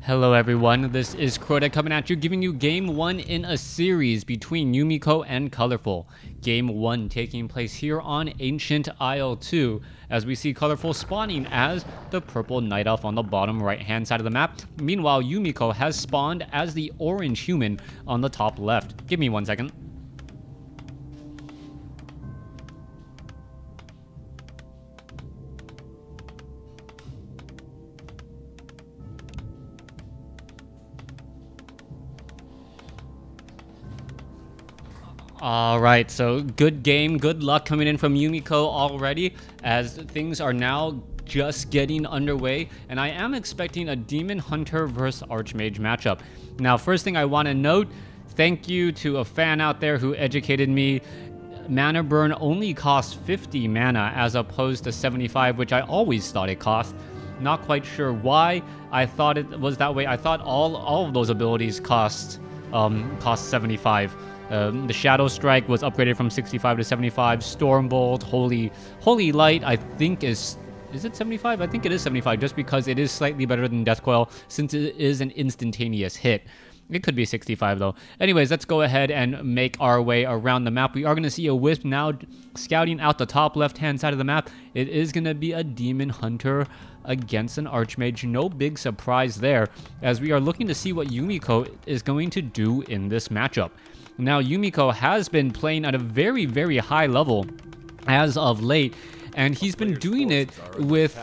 Hello everyone, this is Crota coming at you, giving you Game 1 in a series between Yumiko and Colorful. Game 1 taking place here on Ancient Isle 2, as we see Colorful spawning as the purple night elf on the bottom right hand side of the map. Meanwhile, Yumiko has spawned as the orange human on the top left. Give me 1 second. Alright, so good game, good luck coming in from Yumiko already, as things are now just getting underway, and I am expecting a Demon Hunter versus Archmage matchup. Now, first thing I want to note, thank you to a fan out there who educated me. Mana burn only costs 50 mana as opposed to 75, which I always thought it cost. Not quite sure why I thought it was that way. I thought all of those abilities cost 75. The Shadow Strike was upgraded from 65 to 75. Stormbolt, Holy Light, I think is it 75? I think it is 75, just because it is slightly better than Death Coil, since it is an instantaneous hit. It could be 65 though. Anyways, let's go ahead and make our way around the map. We are going to see a Wisp now scouting out the top left-hand side of the map. It is going to be a Demon Hunter against an Archmage. No big surprise there, as we are looking to see what Yumiko is going to do in this matchup. Now, Yumiko has been playing at a very, very high level as of late, and he's been doing it with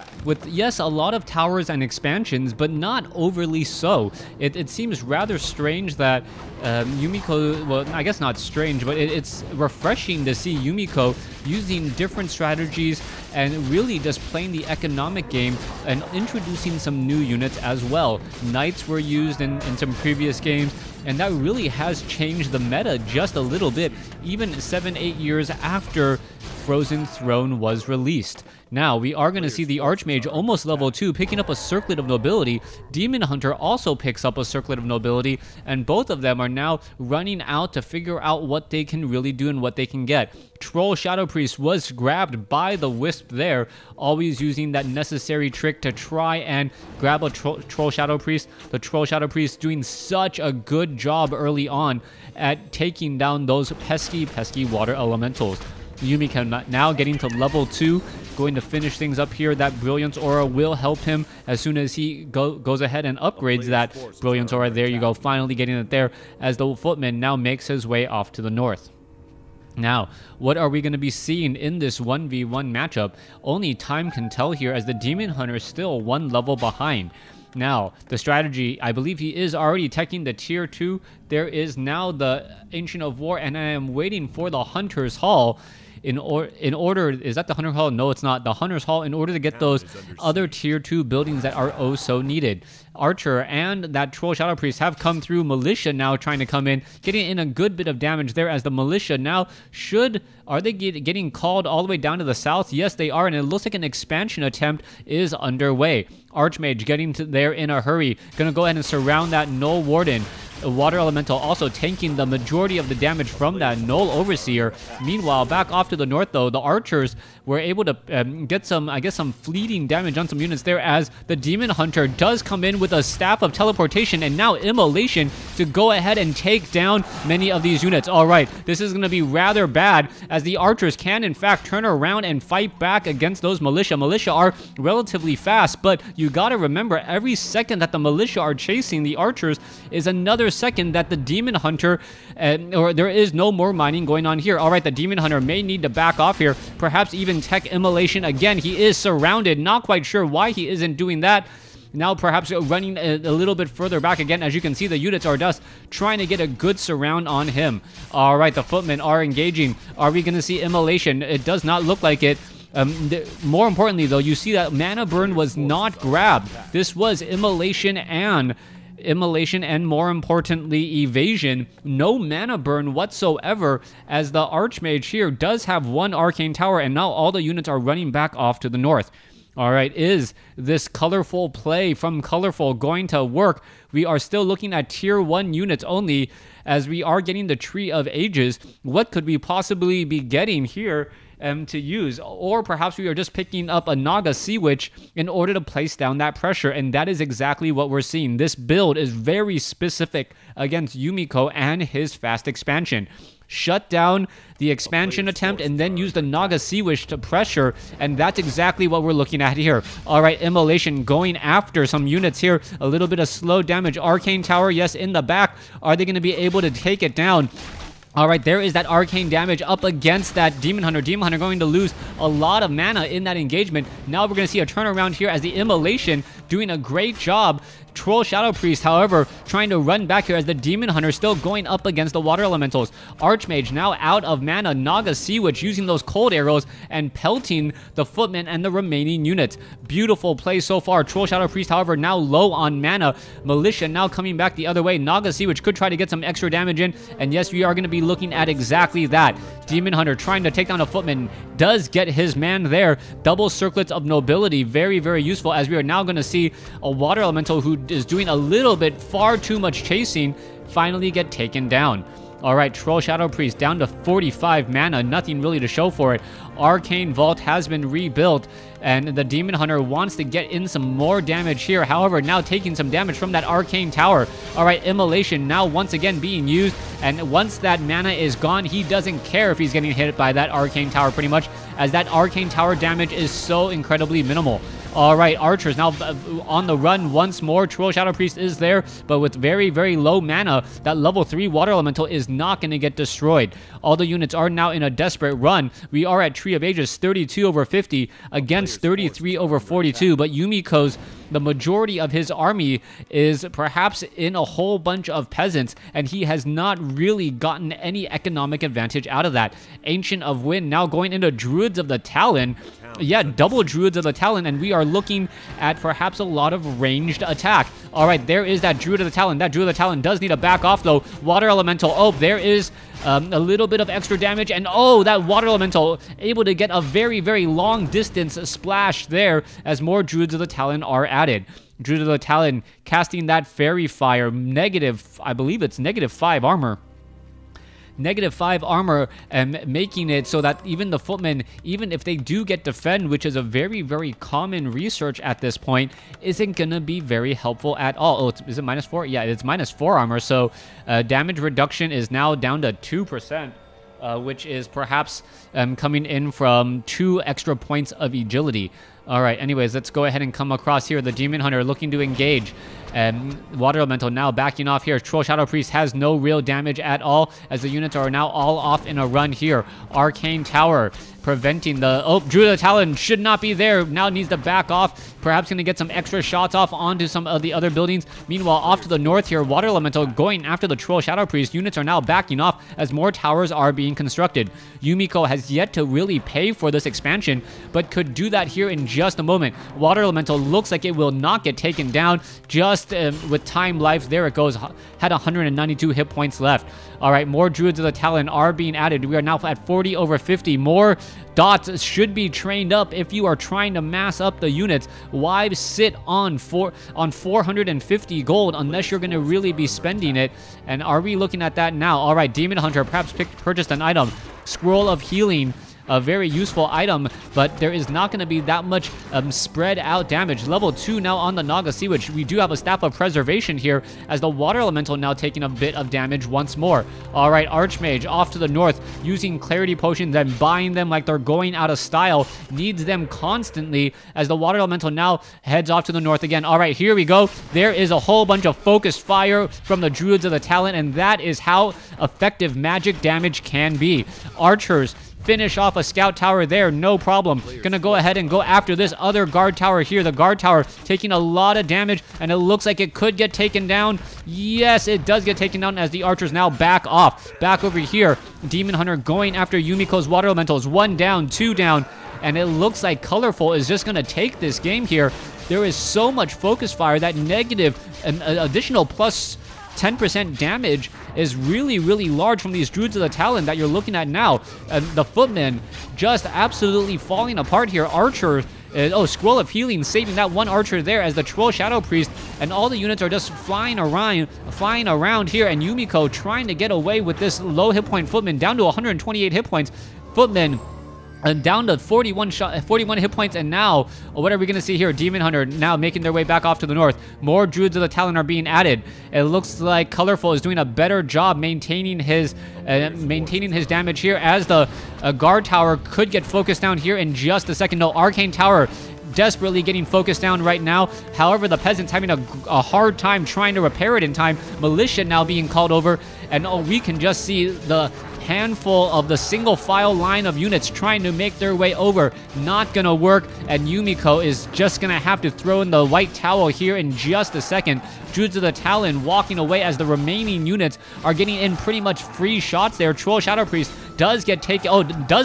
yes, a lot of towers and expansions, but not overly so. It seems rather strange that Yumiko, well, I guess not strange, but it's refreshing to see Yumiko using different strategies and really just playing the economic game and introducing some new units as well. Knights were used in some previous games, and that really has changed the meta just a little bit, even 7-8 years after Frozen Throne was released. Now, we are going to see the Archmage almost level 2, picking up a Circlet of Nobility. Demon Hunter also picks up a Circlet of Nobility, and both of them are now running out to figure out what they can really do and what they can get. Troll Shadow Priest was grabbed by the Wisp there, always using that necessary trick to try and grab a Troll Shadow Priest. The Troll Shadow Priest doing such a good job early on at taking down those pesky water elementals. Yumiko now getting to level 2, going to finish things up here. That Brilliance Aura will help him as soon as he goes ahead and upgrades that Brilliance Aura. There you go, finally getting it there, as the Footman now makes his way off to the north. Now, what are we going to be seeing in this 1v1 matchup? Only time can tell here, as the Demon Hunter is still one level behind. Now, the strategy, I believe he is already teching the tier 2. There is now the Ancient of War, and I am waiting for the Hunter's Hall. In order, is that the Hunter's Hall? No, it's not. The Hunter's Hall, in order to get those other tier 2 buildings that are oh so needed. Archer and that Troll Shadow Priest have come through. Militia now trying to come in, getting in a good bit of damage there, as the Militia now are they getting called all the way down to the south? Yes, they are, and it looks like an expansion attempt is underway. Archmage getting to there in a hurry. Gonna go ahead and surround that Null Warden. Water Elemental also tanking the majority of the damage from that Null Overseer. Meanwhile, back off to the north, though, the Archers were able to get some, I guess, some fleeting damage on some units there, as the Demon Hunter does come in with a Staff of Teleportation and now Immolation to go ahead and take down many of these units. All right, this is going to be rather bad, as the Archers can, in fact, turn around and fight back against those Militia. Militia are relatively fast, but you got to remember, every second that the Militia are chasing the Archers is another second that the Demon Hunter, or there is no more mining going on here. All right, the Demon Hunter may need to back off here, perhaps even tech Immolation again. He is surrounded, not quite sure why he isn't doing that. Now perhaps running a little bit further back again. As you can see, the units are just trying to get a good surround on him. All right, the Footmen are engaging. Are we going to see Immolation? It does not look like it. More importantly, though, you see that Mana Burn was not grabbed. This was Immolation, and more importantly, Evasion. No Mana Burn whatsoever, as the Archmage here does have one Arcane Tower, and now all the units are running back off to the north. All right, is this colorful play from Colorful going to work? We are still looking at tier 1 units only, as we are getting the Tree of Ages. What could we possibly be getting here to use? Or perhaps we are just picking up a Naga Sea Witch in order to place down that pressure, and that is exactly what we're seeing. This build is very specific against Yumiko and his fast expansion. Shut down the expansion attempt and then use the Naga Sea Witch to pressure, and that's exactly what we're looking at here. All right, Immolation going after some units here. A little bit of slow damage. Arcane Tower, yes, in the back. Are they going to be able to take it down? All right, there is that arcane damage up against that Demon Hunter. Demon Hunter going to lose a lot of mana in that engagement. Now we're going to see a turnaround here as the Immolation doing a great job. Troll Shadow Priest, however, trying to run back here as the Demon Hunter still going up against the Water Elementals. Archmage now out of mana. Naga Sea Witch using those cold arrows and pelting the Footmen and the remaining units. Beautiful play so far. Troll Shadow Priest, however, now low on mana. Militia now coming back the other way. Naga Sea Witch could try to get some extra damage in, and yes, we are going to be looking at exactly that. Demon Hunter trying to take down a Footman, does get his man there. Double Circlets of Nobility, very, very useful, as we are now going to see a Water Elemental who is doing a little bit far too much chasing finally get taken down. All right, Troll Shadow Priest down to 45 mana, nothing really to show for it. Arcane Vault has been rebuilt, and the Demon Hunter wants to get in some more damage here. However, now taking some damage from that Arcane Tower. All right, Immolation now once again being used, and once that mana is gone, he doesn't care if he's getting hit by that Arcane Tower pretty much, as that Arcane Tower damage is so incredibly minimal. All right, Archers now on the run once more. Troll Shadow Priest is there, but with very, very low mana, that level 3 Water Elemental is not going to get destroyed. All the units are now in a desperate run. We are at Tree of Ages 32 over 50 against 33 over 42, but Yumiko's, the majority of his army is perhaps in a whole bunch of peasants, and he has not really gotten any economic advantage out of that. Ancient of Wind now going into Druids of the Talon. Yeah, double Druids of the Talon, and we are looking at perhaps a lot of ranged attack. All right, there is that Druid of the Talon. That Druid of the Talon does need to back off, though. Water Elemental. Oh, there is a little bit of extra damage, and oh, that Water Elemental able to get a very, very long distance splash there as more Druids of the Talon are added. Druid of the Talon casting that Fairy Fire. Negative, I believe it's -5 armor. -5 armor, and making it so that even the Footmen, even if they do get defend, which is a very, very common research at this point, isn't going to be very helpful at all. Oh, is it -4? Yeah, it's -4 armor, so damage reduction is now down to 2%. Which is perhaps coming in from 2 extra points of agility. All right, anyways, let's go ahead and come across here. The Demon Hunter looking to engage. Water Elemental now backing off here. Troll Shadow Priest has no real damage at all, as the units are now all off in a run here. Arcane Tower preventing the... Oh, Druid of the Talon should not be there. Now needs to back off. Perhaps going to get some extra shots off onto some of the other buildings. Meanwhile, off to the north here, Water Elemental going after the Troll Shadow Priest. Units are now backing off as more towers are being constructed. Yumiko has yet to really pay for this expansion, but could do that here in just a moment. Water Elemental looks like it will not get taken down. Just with time life, there it goes. Had 192 hit points left. All right, more Druids of the Talon are being added. We are now at 40 over 50. More dots should be trained up if you are trying to mass up the units. Why sit on 450 gold unless you're going to really be spending it? And are we looking at that now? All right, Demon Hunter perhaps purchased an item. Scroll of Healing. A very useful item, but there is not going to be that much spread out damage. Level 2 now on the Naga Sea Witch. We do have a Staff of Preservation here, as the Water Elemental now taking a bit of damage once more. All right, Archmage off to the north, using Clarity Potions and buying them like they're going out of style. Needs them constantly, as the Water Elemental now heads off to the north again. All right, here we go. There is a whole bunch of focused fire from the Druids of the Talon, and that is how effective magic damage can be. Archers finish off a scout tower there, no problem. Gonna go ahead and go after this other guard tower here. The guard tower taking a lot of damage, and it looks like it could get taken down. Yes, it does get taken down as the archers now back off. Back over here, Demon Hunter going after Yumiko's Water Elementals. 1 down, 2 down, and it looks like Colorful is just gonna take this game here. There is so much focus fire that negative, additional plus 10% damage is really, really large from these Druids of the Talon that you're looking at now. The Footmen just absolutely falling apart here. Archer Oh, Scroll of Healing saving that one archer there as the Troll Shadow Priest and all the units are just flying around here, and Yumiko trying to get away with this low hit point Footman down to 128 hit points. Footman down to 41 hit points, and now what are we going to see here? Demon Hunter now making their way back off to the north. More Druids of the Talon are being added. It looks like Colorful is doing a better job maintaining his damage here, as the guard tower could get focused down here in just a second. No, Arcane Tower desperately getting focused down right now. However, the peasants having a hard time trying to repair it in time. Militia now being called over, and we can just see the handful of the single file line of units trying to make their way over. Not gonna work, and Yumiko is just gonna have to throw in the white towel here in just a second. Druids of the Talon walking away as the remaining units are getting in pretty much free shots there. Troll Shadow Priest does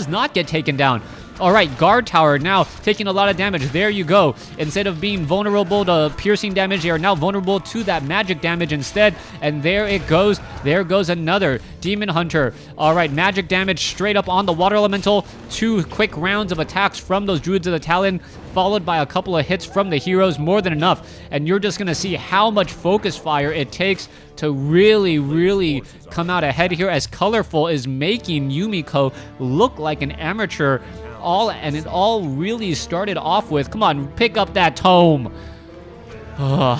not get taken down. All right, guard tower now taking a lot of damage. There you go. Instead of being vulnerable to piercing damage, they are now vulnerable to that magic damage instead. And there it goes. There goes another Demon Hunter. All right, magic damage straight up on the water elemental. 2 quick rounds of attacks from those Druids of the Talon, followed by a couple of hits from the heroes. More than enough. And you're just going to see how much focus fire it takes to really come out ahead here, as Colorful is making Yumiko look like an amateur. And it all really started off with, come on, pick up that tome. Yeah,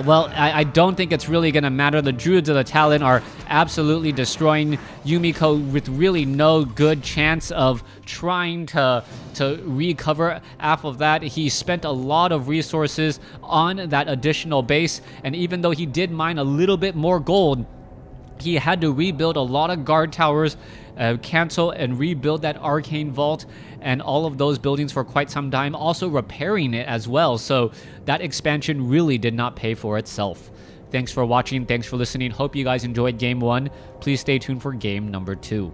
well, I don't think it's really going to matter. The Druids of the Talon are absolutely destroying Yumiko with really no good chance of trying to recover off of that. He spent a lot of resources on that additional base, and even though he did mine a little bit more gold, he had to rebuild a lot of guard towers, cancel and rebuild that arcane vault and all of those buildings for quite some time, also repairing it as well. So that expansion really did not pay for itself. Thanks for watching. Thanks for listening. Hope you guys enjoyed game 1. Please stay tuned for game number 2.